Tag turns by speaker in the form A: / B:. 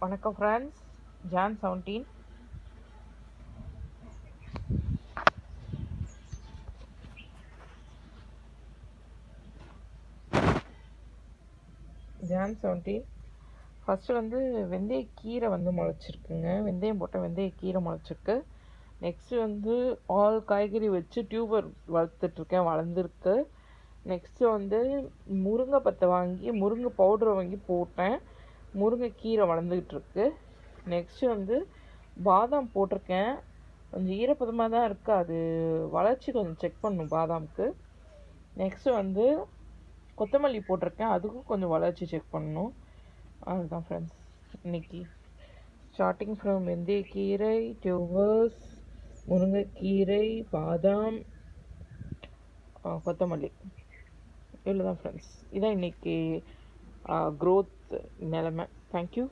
A: வணக்கம் friends. John 17 first வந்து வெந்தயக்கீரை வந்து முளைச்சிருக்குங்க. வெந்தயம் போட்ட வெந்தயக்கீரை முளைச்சிருக்கு. நெக்ஸ்ட்டு வந்து ஆல் காய்கறி வச்சு டியூபர் வளர்த்துட்ருக்கேன், வளர்ந்துருக்கு. நெக்ஸ்ட்டு வந்து முருங்கை பத்தை வாங்கி முருங்கை பவுடரை வாங்கி போட்டேன், முருங்கைக்கீரை வளர்ந்துக்கிட்டுருக்கு. நெக்ஸ்ட்டு வந்து பாதாம் போட்டிருக்கேன், கொஞ்சம் ஈரப்பதமாக தான் இருக்குது, அது வளர்ச்சி கொஞ்சம் செக் பண்ணணும் பாதாமுக்கு. நெக்ஸ்ட்டு வந்து கொத்தமல்லி போட்டிருக்கேன், அதுக்கும் கொஞ்சம் வளர்ச்சி செக் பண்ணணும். அதுதான் ஃப்ரெண்ட்ஸ் இன்னைக்கு. ஸ்டார்டிங் ஃப்ரம் வெந்தயக்கீரை, டியூபர்ஸ், முருங்கைக்கீரை, பாதாம், கொத்தமல்லி, இவ்வளோ தான் ஃப்ரெண்ட்ஸ். இதான் இன்றைக்கி க்ரோத் நிலமை. தேங்க்யூ.